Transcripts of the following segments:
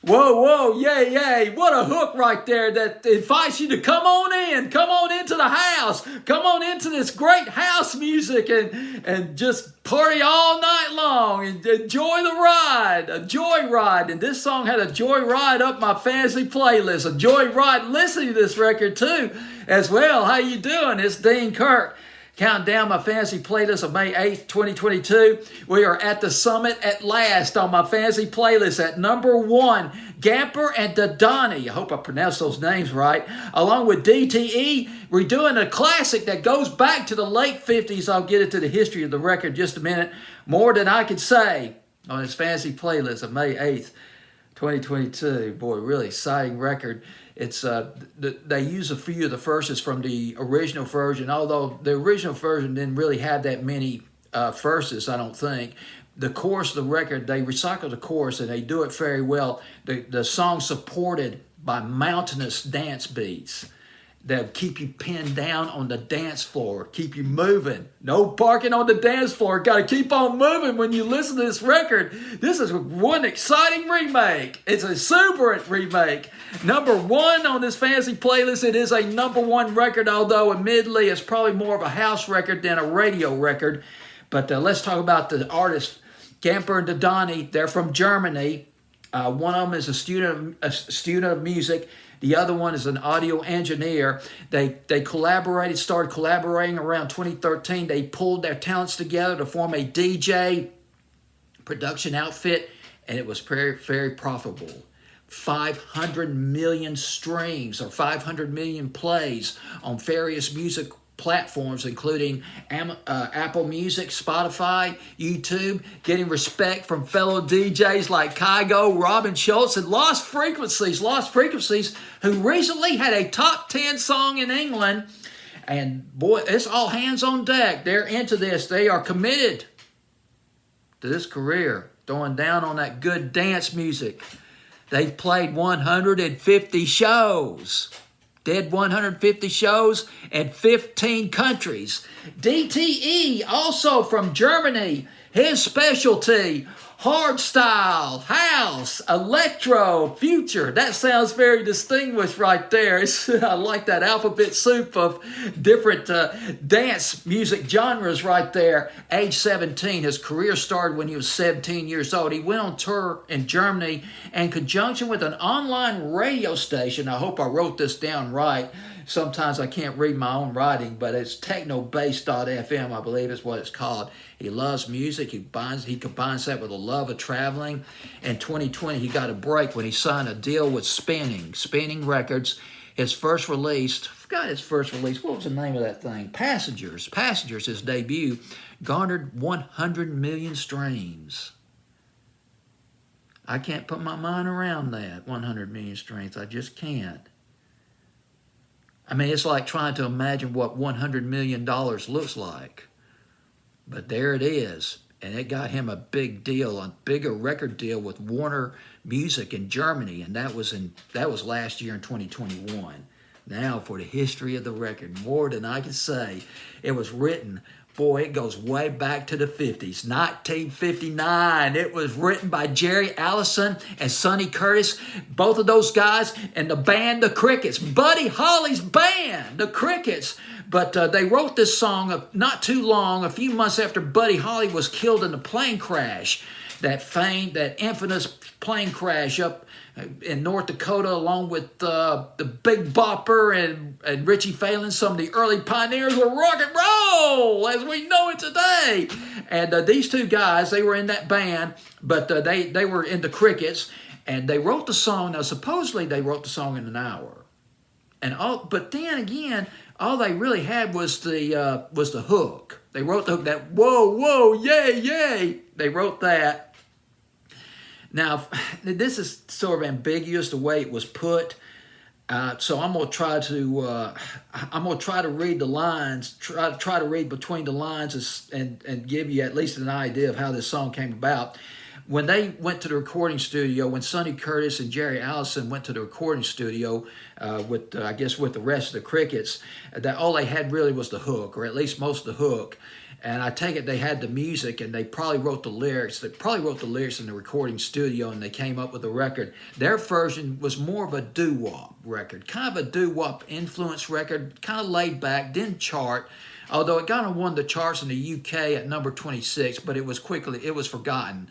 Whoa, whoa, yay, yay. What a hook right there that invites you to come on into the house, come on into this great house music and just party all night long and enjoy the ride, a joy ride. And this song had a joy ride up my fancy playlist, a joy ride listening to this record too as well. How you doing? It's Dean Kirk. Counting down my fantasy playlist of May 8th, 2022. We are at the summit at last on my fantasy playlist at number 1, Gamper and Dadoni. I hope I pronounced those names right. Along with DTE, we're doing a classic that goes back to the late 50s. I'll get into the history of the record in just a minute. More than I could say on this fantasy playlist of May 8th, 2022. Boy, really exciting record. It's they use a few of the verses from the original version, although the original version didn't really have that many verses, I don't think. The chorus of the record, they recycle the chorus and they do it very well. The song's supported by mountainous dance beats that keep you pinned down on the dance floor, keep you moving. No parking on the dance floor. Got to keep on moving when you listen to this record. This is one exciting remake. It's a exuberant remake. Number 1 on this fantasy playlist. It is a number 1 record, although admittedly it's probably more of a house record than a radio record. But let's talk about the artists, Gamper and Dadoni. They're from Germany. One of them is a student of music. The other one is an audio engineer. They started collaborating around 2013. They pulled their talents together to form a DJ production outfit, and it was very, very profitable. 500 million streams or 500 million plays on various music platforms, including Apple Music, Spotify, YouTube, getting respect from fellow DJs like Kygo, Robin Schultz, and Lost Frequencies, who recently had a top 10 song in England. And boy, it's all hands on deck. They're into this. They are committed to this career, throwing down on that good dance music. They've played 150 shows. Did 150 shows in 15 countries. DTE, also from Germany, his specialty, hardstyle, house, electro, future. That sounds very distinguished right there. I like that alphabet soup of different dance music genres right there. Age 17, his career started when he was 17 years old. He went on tour in Germany in conjunction with an online radio station. I hope I wrote this down right. Sometimes I can't read my own writing, but it's technobase.fm, I believe is what it's called. He loves music. He combines that with a love of traveling. In 2020, he got a break when he signed a deal with Spinning Records. His first release, I forgot his first release. What was the name of that thing? Passengers, his debut, garnered 100 million streams. I can't put my mind around that, 100 million streams. I just can't. I mean, it's like trying to imagine what $100 million looks like. But there it is. And it got him a big deal, a bigger record deal with Warner Music in Germany. And that was last year in 2021. Now for the history of the record, more than I can say. It was written, boy, it goes way back to the 50s, 1959. It was written by Jerry Allison and Sonny Curtis, both of those guys, and the band, the Crickets, Buddy Holly's band, the Crickets. But they wrote this song not too long, a few months after Buddy Holly was killed in a plane crash, that infamous plane crash up in North Dakota, along with the Big Bopper and Richie Valens, some of the early pioneers of rock and roll as we know it today. And these two guys, they were in that band, but they were in the Crickets, and they wrote the song. Now, supposedly they wrote the song in an hour, but then again, all they really had was the hook. They wrote the hook, that whoa, whoa, yay, yay. They wrote that. Now, this is sort of ambiguous the way it was put, so I'm gonna try to read the lines, try to read between the lines and give you at least an idea of how this song came about. when they went to the recording studio, when Sonny Curtis and Jerry Allison went to the recording studio with, I guess, with the rest of the Crickets, that all they had really was the hook, or at least most of the hook. And I take it they had the music, and they probably wrote the lyrics. They probably wrote the lyrics in the recording studio, and they came up with a record. Their version was more of a doo-wop record, kind of a doo-wop influence record, kind of laid back, didn't chart. Although it got on one of the charts in the UK at number 26, but it was forgotten.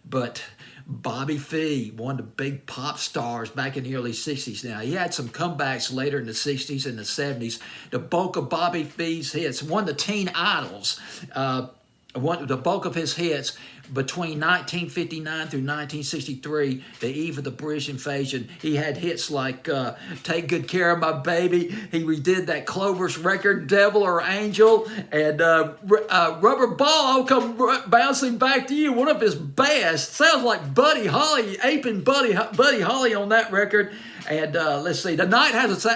But Bobby Fee, one of the big pop stars back in the early 60s now. He had some comebacks later in the 60s and the 70s. The bulk of Bobby Fee's hits, one of the teen idols, the bulk of his hits between 1959 through 1963, the eve of the British invasion, he had hits like Take Good Care of My Baby. He redid that Clover's record, Devil or Angel, and Rubber Ball, I'll Come Bouncing Back to You, one of his best. Sounds like Buddy Holly, aping Buddy Holly on that record. And let's see, The Night Has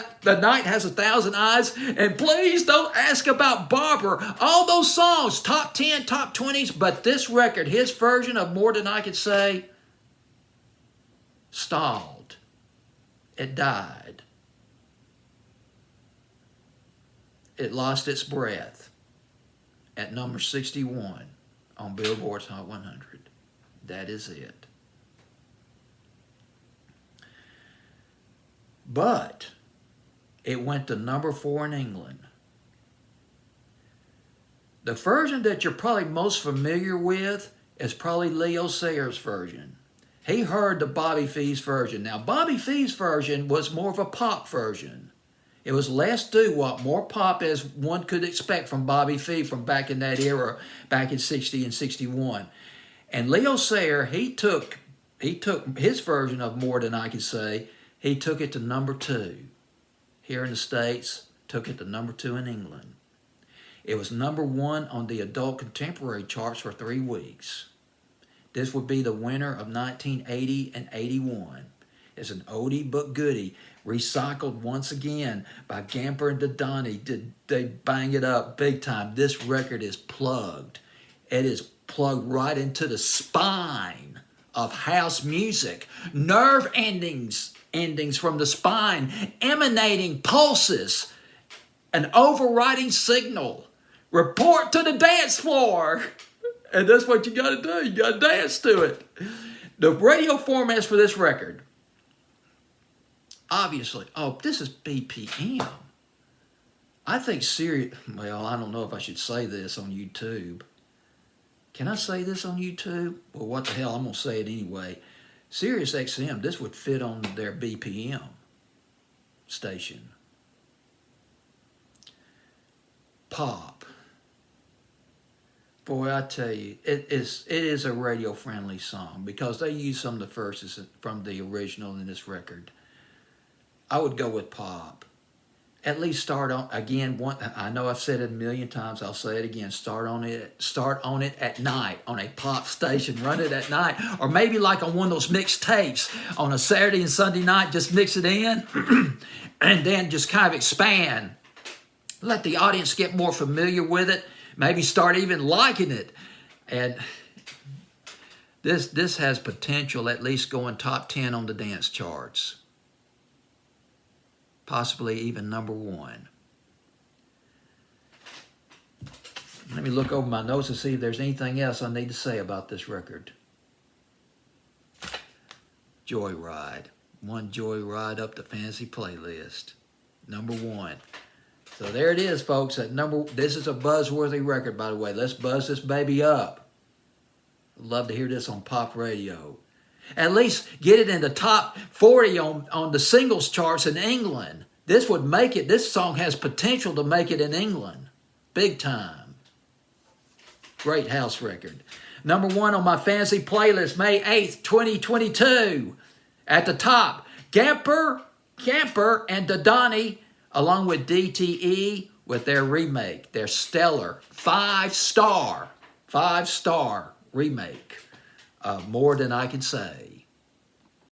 a Thousand Eyes, and Please Don't Ask About Barbara. All those songs, top 10, top 20s, but this record, his version of More Than I Could Say, stalled. It died. It lost its breath at number 61 on Billboard's Hot 100. That is it. But it went to number 4 in England. The version that you're probably most familiar with is probably Leo Sayers' version. He heard the Bobby Fee's version. Now, Bobby Fee's version was more of a pop version. It was less doo-wop, more pop as one could expect from Bobby Fee from back in that era, back in 60 and 61. And Leo Sayer, he took his version of More Than I Could Say, he took it to number 2 here in the States, took it to number 2 in England. It was number 1 on the adult contemporary charts for 3 weeks. This would be the winner of 1980 and 81. It's an oldie but goodie, recycled once again by Gamper and Dadoni. They bang it up big time. This record is plugged. It is plugged right into the spine of house music. Nerve endings from the spine, emanating pulses, an overriding signal. Report to the dance floor. And that's what you got to do. You got to dance to it. The radio formats for this record, obviously, this is BPM. I think well, I don't know if I should say this on YouTube. Can I say this on YouTube? Well, what the hell, I'm going to say it anyway. Sirius XM, this would fit on their BPM station. Pop. Boy, I tell you, it is a radio-friendly song because they use some of the verses from the original in this record. I would go with pop. At least start on, again, I know I've said it a million times, I'll say it again, start on it at night, on a pop station, run it at night, or maybe like on one of those mixed tapes on a Saturday and Sunday night, just mix it in, and then just kind of expand. Let the audience get more familiar with it, maybe start even liking it. And this has potential, at least going top 10 on the dance charts. Possibly even number 1. Let me look over my notes and see if there's anything else I need to say about this record. Joyride. One Joyride up the fantasy playlist. Number 1. So there it is, folks. This is a buzzworthy record, by the way. Let's buzz this baby up. I'd love to hear this on pop radio. At least get it in the top 40 on the singles charts in England. This would make it, this song has potential to make it in England. Big time. Great house record. Number 1 on my fantasy playlist, May 8th, 2022. At the top, Gamper, and Dadoni, along with DTE with their remake, their stellar 5-star remake of More Than I Can Say.